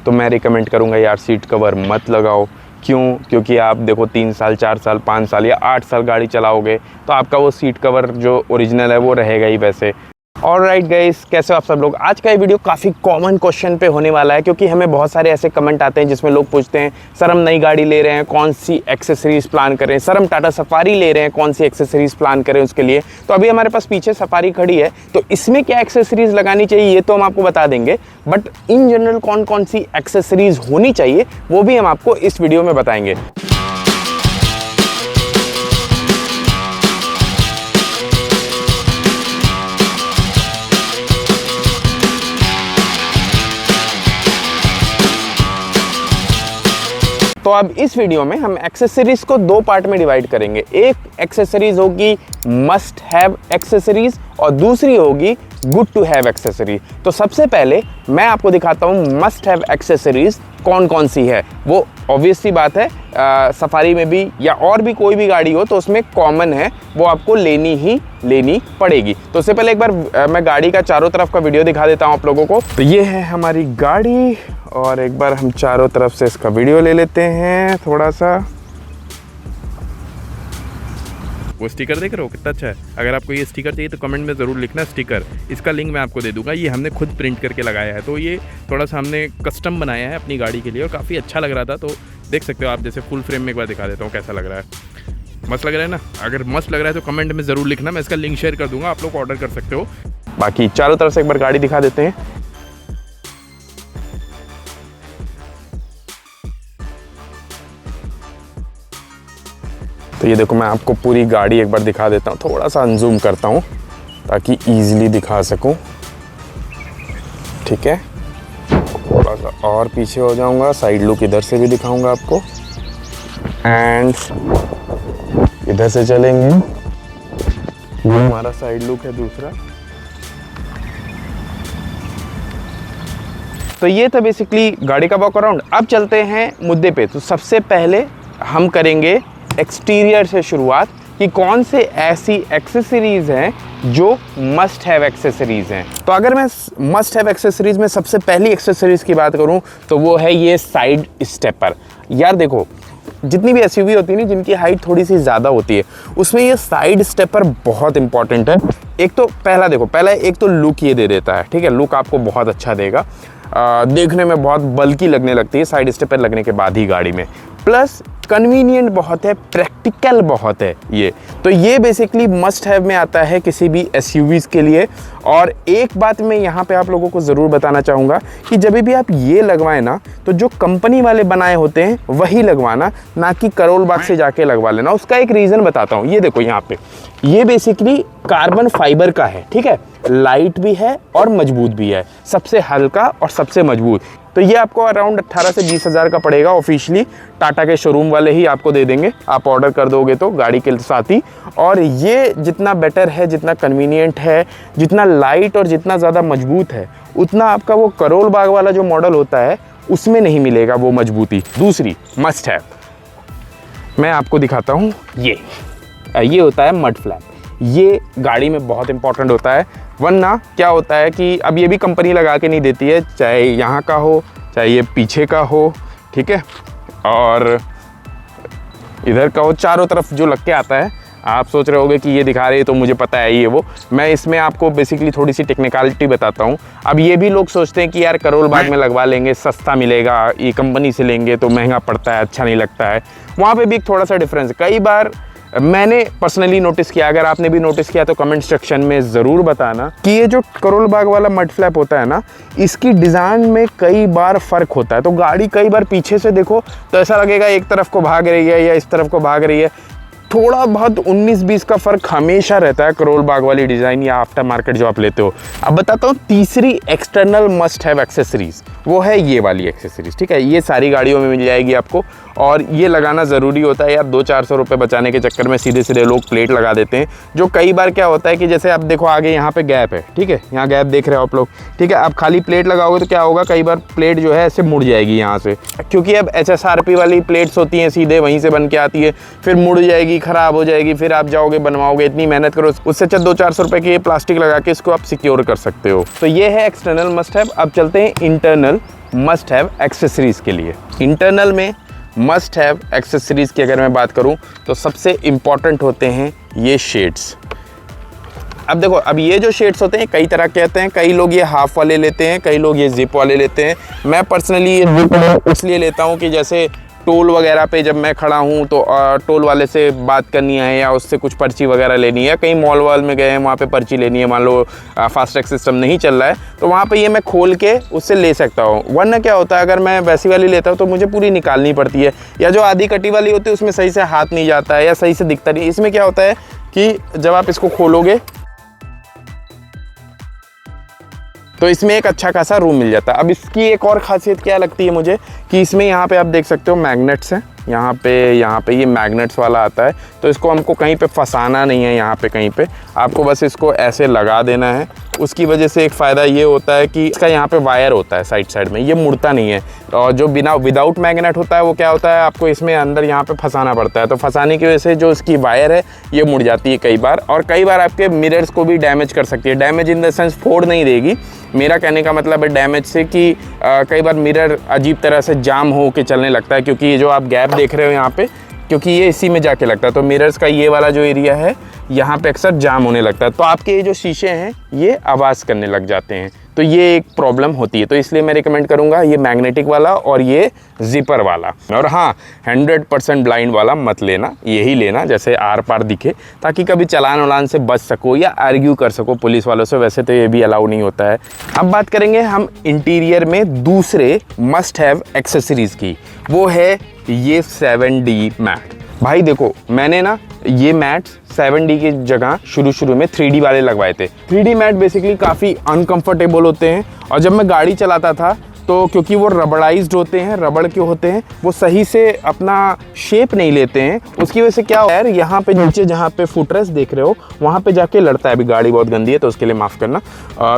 तो मैं रिकमेंड करूँगा यार सीट कवर मत लगाओ। क्यों? क्योंकि आप देखो 3 साल 4 साल 5 साल या 8 साल गाड़ी चलाओगे तो आपका वो सीट कवर जो ओरिजिनल है वो रहेगा ही वैसे। ऑलराइट गाइस, कैसे हो आप सब लोग। आज का ये वीडियो काफ़ी कॉमन क्वेश्चन पे होने वाला है, क्योंकि हमें बहुत सारे ऐसे कमेंट आते हैं जिसमें लोग पूछते हैं सर हम नई गाड़ी ले रहे हैं, कौन सी एक्सेसरीज प्लान करें। सर हम टाटा सफारी ले रहे हैं, कौन सी एक्सेसरीज प्लान करें उसके लिए। तो अभी हमारे पास पीछे सफारी खड़ी है, तो इसमें क्या एक्सेसरीज लगानी चाहिए ये तो हम आपको बता देंगे, बट इन जनरल कौन कौन सी एक्सेसरीज होनी चाहिए वो भी हम आपको इस वीडियो में बताएंगे। तो अब इस वीडियो में हम एक्सेसरीज को 2 पार्ट में डिवाइड करेंगे। एक एक्सेसरीज होगी मस्ट हैव एक्सेसरीज और दूसरी होगी गुड टू हैव एक्सेसरीज। तो सबसे पहले मैं आपको दिखाता हूँ मस्ट हैव एक्सेसरीज कौन कौन सी है। वो ऑब्वियस सी बात है, सफारी में भी या और भी कोई भी गाड़ी हो तो उसमें कॉमन है, वो आपको लेनी पड़ेगी। तो उससे पहले एक बार मैं गाड़ी का चारों तरफ का वीडियो दिखा देता हूँ आप लोगों को। तो ये है हमारी गाड़ी और एक बार हम चारों तरफ से इसका वीडियो ले लेते हैं थोड़ा सा। वो स्टिकर देख रहे हो कितना अच्छा है। अगर आपको ये स्टिकर चाहिए तो कमेंट में ज़रूर लिखना स्टिकर, इसका लिंक मैं आपको दे दूंगा। ये हमने खुद प्रिंट करके लगाया है, तो ये थोड़ा सा हमने कस्टम बनाया है अपनी गाड़ी के लिए और काफ़ी अच्छा लग रहा था। तो देख सकते हो आप, जैसे फुल फ्रेम में एक बार दिखा देता हूँ कैसा लग रहा है। मस्त लग रहा है ना? अगर मस्त लग रहा है तो कमेंट में ज़रूर लिखना, मैं इसका लिंक शेयर कर दूँगा, आप लोग ऑर्डर कर सकते हो। बाकी चारों तरफ से एक बार गाड़ी दिखा देते हैं। तो ये देखो, मैं आपको पूरी गाड़ी एक बार दिखा देता हूँ, थोड़ा सा अनजूम करता हूँ ताकि इजीली दिखा सकूँ। ठीक है, थोड़ा सा और पीछे हो जाऊँगा, साइड लुक इधर से भी दिखाऊँगा आपको एंड इधर से चलेंगे, ये हमारा साइड लुक है दूसरा। तो ये था बेसिकली गाड़ी का वॉक अराउंड। अब चलते हैं मुद्दे पे। तो सबसे पहले हम करेंगे एक्सटीरियर से शुरुआत कि कौन से ऐसी एक्सेसरीज हैं जो मस्ट हैव एक्सेसरीज हैं। तो अगर मैं मस्ट हैव एक्सेसरीज में सबसे पहली एक्सेसरीज की बात करूं तो वो है ये साइड स्टेपर। यार देखो, जितनी भी एसयूवी होती है ना जिनकी हाइट थोड़ी सी ज़्यादा होती है, उसमें ये साइड स्टेपर बहुत इंपॉर्टेंट है। एक तो पहला एक तो लुक ये दे देता है, ठीक है, लुक आपको बहुत अच्छा देगा, देखने में बहुत बल्कि लगने लगती है साइड स्टेपर लगने के बाद ही गाड़ी में। प्लस कन्वीनियंट बहुत है, प्रैक्टिकल बहुत है ये। तो ये बेसिकली मस्ट हैव में आता है किसी भी एसयूवीज के लिए। और एक बात मैं यहाँ पे आप लोगों को ज़रूर बताना चाहूँगा कि जब भी आप ये लगवाएं ना, तो जो कंपनी वाले बनाए होते हैं वही लगवाना, ना कि करोल बाग से जाके लगवा लेना। उसका एक रीज़न बताता हूँ। ये देखो यहाँ पे, ये बेसिकली कार्बन फाइबर का है, ठीक है, लाइट भी है और मजबूत भी है, सबसे हल्का और सबसे मजबूत। तो ये आपको अराउंड 18 से 20 हज़ार का पड़ेगा। ऑफिशियली टाटा के शोरूम वाले ही आपको दे देंगे, आप ऑर्डर कर दोगे तो गाड़ी के साथ ही। और ये जितना बेटर है, जितना कन्वीनियंट है, जितना लाइट और जितना ज़्यादा मजबूत है, उतना आपका वो करोल बाग वाला जो मॉडल होता है उसमें नहीं मिलेगा वो मजबूती। दूसरी मस्ट है, मैं आपको दिखाता हूँ, ये होता है मड फ्लैप। ये गाड़ी में बहुत इंपॉर्टेंट होता है, वरना क्या होता है कि अब ये भी कंपनी लगा के नहीं देती है, चाहे यहाँ का हो चाहे ये पीछे का हो, ठीक है, और इधर का हो, चारों तरफ जो लग के आता है। आप सोच रहे होगे कि ये दिखा रहे हैं तो मुझे पता है ये वो। मैं इसमें आपको बेसिकली थोड़ी सी टेक्निकलिटी बताता हूँ। अब ये भी लोग सोचते हैं कि यार करोल बाग में लगवा लेंगे, सस्ता मिलेगा, ये कंपनी से लेंगे तो महंगा पड़ता है, अच्छा नहीं लगता है। वहाँ पे भी एक थोड़ा सा डिफरेंस है। कई बार मैंने पर्सनली नोटिस किया, अगर आपने भी नोटिस किया तो कमेंट सेक्शन में ज़रूर बताना कि ये जो करोल बाग वाला मड फ्लैप होता है ना, इसकी डिज़ाइन में कई बार फ़र्क होता है। तो गाड़ी कई बार पीछे से देखो तो ऐसा लगेगा एक तरफ को भाग रही है या इस तरफ को भाग रही है। थोड़ा बहुत 19-20 का फ़र्क हमेशा रहता है करोल बाग वाली डिज़ाइन या आफ्टर मार्केट जो आप लेते हो। अब बताता हूँ तीसरी एक्सटर्नल मस्ट हैव एक्सेसरीज़, वो है ये वाली एक्सेसरीज़, ठीक है। ये सारी गाड़ियों में मिल जाएगी आपको और ये लगाना ज़रूरी होता है यार। 200-400 रुपये बचाने के चक्कर में सीधे लोग प्लेट लगा देते हैं, जो कई बार क्या होता है कि जैसे आप देखो आगे यहाँ पे गैप है, ठीक है, यहाँ गैप देख रहे हो आप लोग, ठीक है। आप खाली प्लेट लगाओगे तो क्या होगा, कई बार प्लेट जो है ऐसे मुड़ जाएगी यहाँ से, क्योंकि अब HSRP वाली प्लेट्स होती हैं, सीधे वहीं से बन के आती है, फिर मुड़ जाएगी, ख़राब हो जाएगी, फिर आप जाओगे बनवाओगे, इतनी मेहनत करो, उससे अच्छा 200-400 रुपये की ये प्लास्टिक लगा के इसको आप सिक्योर कर सकते हो। तो ये है एक्सटर्नल मस्ट हैव। अब चलते हैं इंटरनल। मस्ट हैव एक्सेसरीज़ के लिए। इंटरनल में मस्ट हैव एक्सेसरीज़ की अगर मैं बात करूं तो सबसे इम्पॉर्टेंट होते हैं ये शेड्स। अब देखो, अब ये जो शेड्स होते हैं कई तरह के आते हैं, कई लोग ये हाफ वाले लेते हैं, कई लोग ये जिप वाले लेते हैं। मैं पर्सनली ये जिप इसलिए लेता हूँ कि जैसे टोल वगैरह पे जब मैं खड़ा हूँ तो टोल वाले से बात करनी है या उससे कुछ पर्ची वगैरह लेनी है, कहीं मॉल वॉल में गए हैं वहाँ पे पर्ची लेनी है, मान लो फास्टैग सिस्टम नहीं चल रहा है तो वहाँ पे ये मैं खोल के उससे ले सकता हूँ। वरना क्या होता है, अगर मैं वैसी वाली लेता हूँ तो मुझे पूरी निकालनी पड़ती है, या जो आधी कटी वाली होती है उसमें सही से हाथ नहीं जाता है या सही से दिखता नहीं। इसमें क्या होता है कि जब आप इसको खोलोगे तो इसमें एक अच्छा खासा रूम मिल जाता है। अब इसकी एक और खासियत क्या लगती है मुझे कि इसमें यहाँ पे आप देख सकते हो मैग्नेट्स हैं, यहाँ पे ये मैग्नेट्स वाला आता है, तो इसको हमको कहीं पे फंसाना नहीं है। यहाँ पे कहीं पे आपको बस इसको ऐसे लगा देना है। उसकी वजह से एक फ़ायदा ये होता है कि इसका यहाँ पे वायर होता है साइड में, ये मुड़ता नहीं है। और जो विदाउट मैग्नेट होता है वो क्या होता है, आपको इसमें अंदर यहाँ पे फंसाना पड़ता है, तो फंसाने की वजह से जो इसकी वायर है ये मुड़ जाती है कई बार, और कई बार आपके मिरर्स को भी डैमेज कर सकती है। डैमेज इन द सेंस फोड़ नहीं देगी, मेरा कहने का मतलब है डैमेज से कि कई बार मिरर अजीब तरह से जाम हो के चलने लगता है, क्योंकि ये जो आप गैप देख रहे हो यहाँ पे, क्योंकि ये इसी में जाके लगता है, तो मिरर्स का ये वाला जो एरिया है यहाँ पे अक्सर जाम होने लगता है, तो आपके ये जो शीशे हैं ये आवाज़ करने लग जाते हैं, तो ये एक प्रॉब्लम होती है। तो इसलिए मैं रिकमेंड करूँगा ये मैग्नेटिक वाला और ये जिपर वाला। और हाँ, 100% ब्लाइंड वाला मत लेना, यही लेना जैसे आर पार दिखे, ताकि कभी चलान वलान से बच सको या आर्ग्यू कर सको पुलिस वालों से। वैसे तो ये भी अलाउ नहीं होता है। अब बात करेंगे हम इंटीरियर में दूसरे मस्ट हैव एक्सेसरीज़ की, वो है ये 7D मैट। भाई देखो, मैंने ना ये मैट्स 7D की जगह शुरू में 3D वाले लगवाए थे। 3D मैट बेसिकली काफ़ी अनकंफर्टेबल होते हैं, और जब मैं गाड़ी चलाता था तो क्योंकि वो रबड़ाइज्ड होते हैं, रबड़ के होते हैं, वो सही से अपना शेप नहीं लेते हैं। उसकी वजह से क्या हो यार, यहाँ पे नीचे जहाँ पे फुटरेस्ट देख रहे हो वहाँ पे जाके लड़ता है। अभी गाड़ी बहुत गंदी है तो उसके लिए माफ़ करना,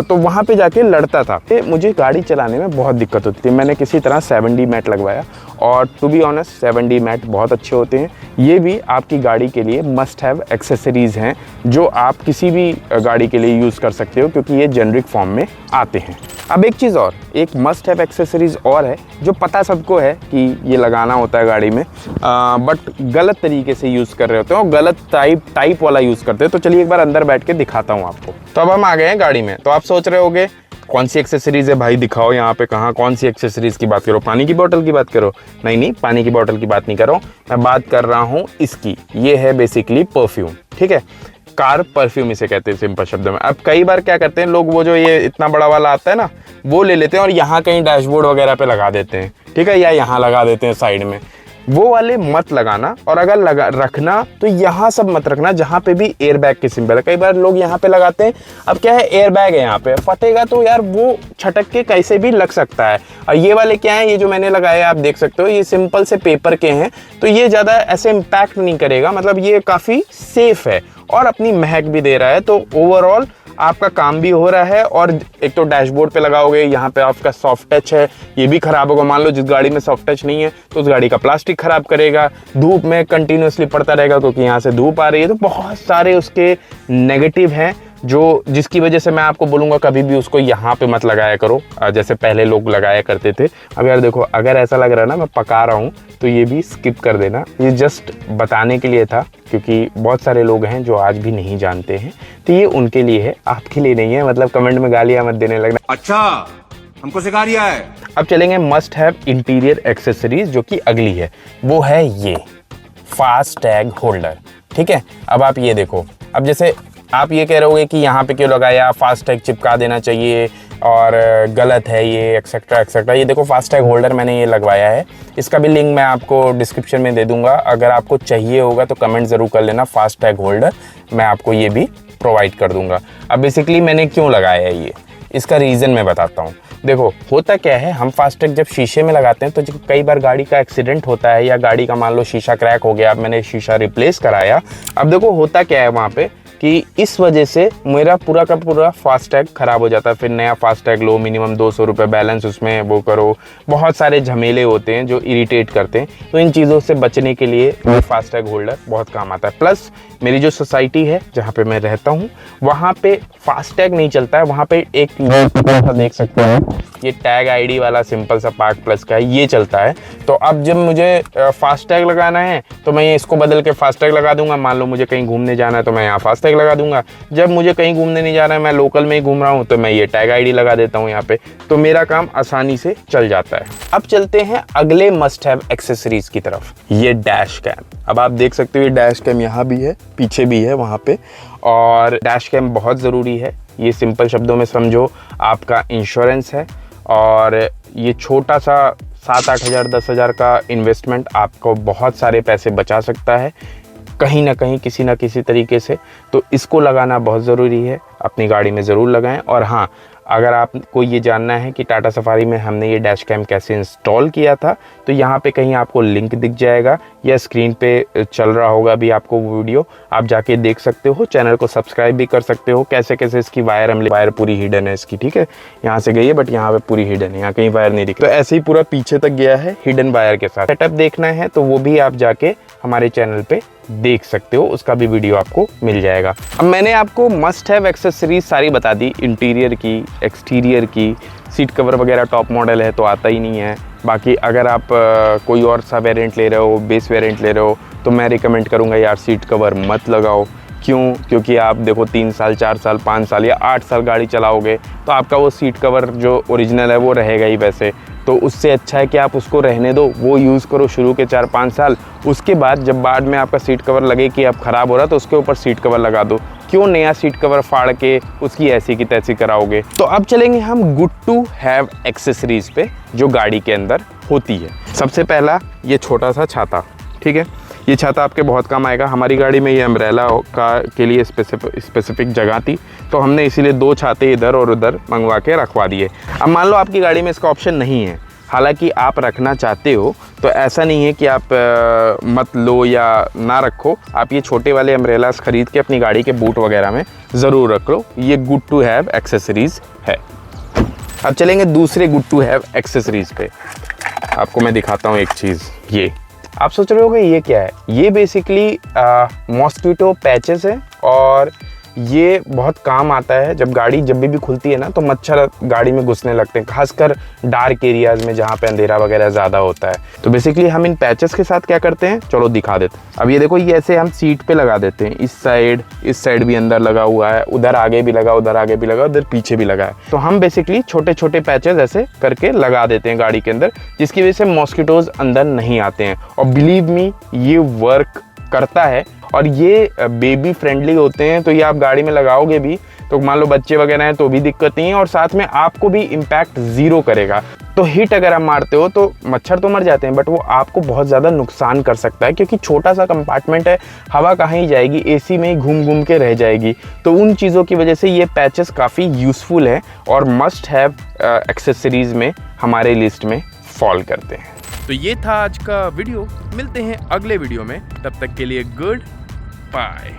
तो वहाँ पे जाके लड़ता था। मुझे गाड़ी चलाने में बहुत दिक्कत होती थी। मैंने किसी तरह 7D मैट लगवाया, और to be honest 7D mat बहुत अच्छे होते हैं। ये भी आपकी गाड़ी के लिए मस्ट हैव एक्सेसरीज़ हैं जो आप किसी भी गाड़ी के लिए यूज़ कर सकते हो, क्योंकि ये जेनरिक फॉर्म में आते हैं। अब एक चीज़ और, एक मस्ट हैव एक्सेसरीज़ और है जो पता सबको है कि ये लगाना होता है गाड़ी में, बट गलत तरीके से यूज़ कर रहे होते हैं और गलत टाइप वाला यूज़ करते हैं। तो चलिए एक बार अंदर बैठ के दिखाता हूँ आपको। तो अब हम आ गए हैं गाड़ी में। तो आप सोच रहे होगे कौन सी एक्सेसरीज़ है भाई, दिखाओ यहाँ पे, कहाँ कौन सी एक्सेसरीज़ की बात करो, पानी की बोतल की बात करो? नहीं, पानी की बोतल की बात नहीं कर रहा हूँ, मैं बात कर रहा हूँ इसकी। ये है बेसिकली परफ्यूम, ठीक है, कार परफ्यूम इसे कहते हैं सिंपल शब्दों में। अब कई बार क्या करते हैं लोग, वो जो ये इतना बड़ा वाला आता है ना, वो ले लेते हैं और यहाँ कहीं डैशबोर्ड वगैरह पे लगा देते हैं, ठीक है, या यहाँ लगा देते हैं साइड में। वो वाले मत लगाना, और अगर रखना तो यहाँ सब मत रखना जहाँ पे भी एयर बैग की सिंबल है। कई बार लोग यहाँ पे लगाते हैं, अब क्या है एयर बैग है यहाँ पे, फटेगा तो यार वो छटक के कैसे भी लग सकता है। और ये वाले क्या है, ये जो मैंने लगाए आप देख सकते हो, ये सिंपल से पेपर के हैं, तो ये ज़्यादा ऐसे इम्पैक्ट नहीं करेगा, मतलब ये काफ़ी सेफ है और अपनी महक भी दे रहा है। तो ओवरऑल आपका काम भी हो रहा है, और एक तो डैशबोर्ड पे लगाओगे, यहाँ पे आपका सॉफ्ट टच है, ये भी खराब होगा। मान लो जिस गाड़ी में सॉफ्ट टच नहीं है तो उस गाड़ी का प्लास्टिक खराब करेगा, धूप में कंटिन्यूसली पड़ता रहेगा क्योंकि यहाँ से धूप आ रही है। तो बहुत सारे उसके नेगेटिव हैं जिसकी वजह से मैं आपको बोलूँगा कभी भी उसको यहाँ पे मत लगाया करो जैसे पहले लोग लगाया करते थे। अगर देखो, अगर ऐसा लग रहा है ना मैं पका रहा हूँ तो ये भी स्किप कर देना। ये जस्ट बताने के लिए था, क्योंकि बहुत सारे लोग हैं जो आज भी नहीं जानते हैं, तो ये उनके लिए है, आपके लिए नहीं है। मतलब कमेंट में गालियाँ मत देने लगना। अच्छा, हमको सिखा रिया है। अब चलेंगे मस्ट हैव इंटीरियर एक्सेसरीज, जो कि अगली है, वो है ये फास्टैग होल्डर, ठीक है। अब आप ये देखो, अब जैसे आप ये कह रहे होगे कि यहाँ पे क्यों लगाया, फास्टैग चिपका देना चाहिए और गलत है ये, एक्सेट्रा एक्सेट्रा। ये देखो फास्टैग होल्डर मैंने ये लगवाया है, इसका भी लिंक मैं आपको डिस्क्रिप्शन में दे दूंगा। अगर आपको चाहिए होगा तो कमेंट ज़रूर कर लेना, फास्टैग होल्डर मैं आपको ये भी प्रोवाइड कर दूंगा। अब बेसिकली मैंने क्यों लगाया है ये, इसका रीज़न मैं बताता हूँ। देखो होता क्या है, हम फास्टैग जब शीशे में लगाते हैं तो कई बार गाड़ी का एक्सीडेंट होता है, या गाड़ी का मान लो शीशा क्रैक हो गया, अब मैंने शीशा रिप्लेस कराया। अब देखो होता क्या है वहाँ पे कि इस वजह से मेरा पूरा का पूरा फास्टैग ख़राब हो जाता है। फिर नया फास्टैग लो, मिनिमम 200 रुपये बैलेंस उसमें वो करो, बहुत सारे झमेले होते हैं जो इरिटेट करते हैं। तो इन चीज़ों से बचने के लिए ये फास्टैग होल्डर बहुत काम आता है। प्लस मेरी जो सोसाइटी है जहाँ पे मैं रहता हूँ वहाँ पे फास्टैग नहीं चलता है। वहाँ पे एक देख सकते हैं ये टैग आईडी वाला सिंपल सा पार्क प्लस का है, ये चलता है। तो अब जब मुझे फास्टैग लगाना है तो मैं इसको बदल के फास्टैग लगा दूंगा। मान लो मुझे कहीं घूमने जाना है तो मैं यहाँ फास्टैग लगा दूंगा। जब मुझे कहीं घूमने नहीं जाना है, मैं लोकल में ही घूम रहा हूँ, तो मैं ये टैग आईडी लगा देता हूँ यहाँ पे। तो मेरा काम आसानी से चल जाता है। अब चलते हैं अगले मस्ट हैव एक्सेसरीज की तरफ, ये डैश कैम। अब आप देख सकते हो ये डैश कैम यहाँ भी है, पीछे भी है वहाँ पे, और डैश कैम बहुत ज़रूरी है। ये सिंपल शब्दों में समझो आपका इंश्योरेंस है, और ये छोटा सा 7-8 हज़ार 10 हज़ार का इन्वेस्टमेंट आपको बहुत सारे पैसे बचा सकता है कहीं ना कहीं, किसी ना किसी तरीके से। तो इसको लगाना बहुत ज़रूरी है, अपनी गाड़ी में ज़रूर लगाएं। और हाँ, अगर आपको ये जानना है कि टाटा सफारी में हमने ये डैश कैम कैसे इंस्टॉल किया था, तो यहाँ पे कहीं आपको लिंक दिख जाएगा या स्क्रीन पे चल रहा होगा अभी आपको वो वीडियो, आप जाके देख सकते हो। चैनल को सब्सक्राइब भी कर सकते हो। कैसे कैसे इसकी वायर पूरी हिडन है इसकी, ठीक है, यहाँ से गई है बट यहाँ पे पूरी हिडन है, यहाँ कहीं वायर नहीं दिख रहा। तो ऐसे ही पूरा पीछे तक गया है हिडन वायर के साथ। सेटअप देखना है तो वो भी आप जाके हमारे चैनल पे देख सकते हो, उसका भी वीडियो आपको मिल जाएगा। अब मैंने आपको मस्ट हैव एक्सेसरीज सारी बता दी, इंटीरियर की, एक्सटीरियर की। सीट कवर वगैरह टॉप मॉडल है तो आता ही नहीं है। बाकी अगर आप कोई और सा वेरिएंट ले रहे हो, बेस वेरिएंट ले रहे हो, तो मैं रिकमेंड करूँगा यार सीट कवर मत लगाओ। क्यों? क्योंकि आप देखो 3 साल 4 साल 5 साल या 8 साल गाड़ी चलाओगे तो आपका वो सीट कवर जो ओरिजिनल है वो रहेगा ही वैसे। तो उससे अच्छा है कि आप उसको रहने दो, वो यूज़ करो शुरू के 4-5 साल। उसके बाद जब बाद में आपका सीट कवर लगे कि अब ख़राब हो रहा तो उसके ऊपर सीट कवर लगा दो। क्यों नया सीट कवर फाड़ के उसकी ऐसी की तैसी कराओगे। तो अब चलेंगे हम गुड टू हैव एक्सेसरीज पे जो गाड़ी के अंदर होती है। सबसे पहला ये छोटा सा छाता, ठीक है, ये छाता आपके बहुत काम आएगा। हमारी गाड़ी में ये अम्ब्रेला का के लिए स्पेसिफिक जगह थी, तो हमने इसीलिए 2 छाते इधर और उधर मंगवा के रखवा दिए। अब मान लो आपकी गाड़ी में इसका ऑप्शन नहीं है, हालांकि आप रखना चाहते हो, तो ऐसा नहीं है कि आप मत लो या ना रखो। आप ये छोटे वाले अम्ब्रेलास खरीद के अपनी गाड़ी के बूट वगैरह में ज़रूर रख लो। ये गुड टू हैव एक्सेसरीज़ है। अब चलेंगे दूसरे गुड टू हैव एक्सेसरीज़ पे। आपको मैं दिखाता हूँ एक चीज़। ये आप सोच रहे होगे ये क्या है? ये बेसिकली मॉस्किटो पैचेस है, और ये बहुत काम आता है। जब गाड़ी जब भी खुलती है ना तो मच्छर गाड़ी में घुसने लगते हैं, खासकर डार्क एरियाज़ में जहाँ पे अंधेरा वगैरह ज़्यादा होता है। तो बेसिकली हम इन पैचेस के साथ क्या करते हैं, चलो दिखा देते हैं। अब ये देखो, ये ऐसे हम सीट पे लगा देते हैं। इस साइड भी अंदर लगा हुआ है, उधर आगे भी लगा, उधर आगे भी लगा, उधर पीछे भी लगा है। तो हम बेसिकली छोटे छोटे पैचेस ऐसे करके लगा देते हैं गाड़ी के अंदर, जिसकी वजह से मॉस्किटोज अंदर नहीं आते हैं। और बिलीव मी, ये वर्क करता है, और ये बेबी फ्रेंडली होते हैं। तो ये आप गाड़ी में लगाओगे भी तो मान लो बच्चे वगैरह हैं तो भी दिक्कत नहीं है, और साथ में आपको भी इम्पैक्ट ज़ीरो करेगा। तो हिट अगर आप मारते हो तो मच्छर तो मर जाते हैं, बट वो आपको बहुत ज़्यादा नुकसान कर सकता है, क्योंकि छोटा सा कंपार्टमेंट है, हवा कहाँ ही जाएगी, एसी में ही घूम घूम के रह जाएगी। तो उन चीज़ों की वजह से ये पैचेस काफ़ी यूज़फुल है और मस्ट हैव एक्सेसरीज़ में हमारे लिस्ट में फॉल करते हैं। तो ये था आज का वीडियो। मिलते हैं अगले वीडियो में, तब तक के लिए गुड बाय।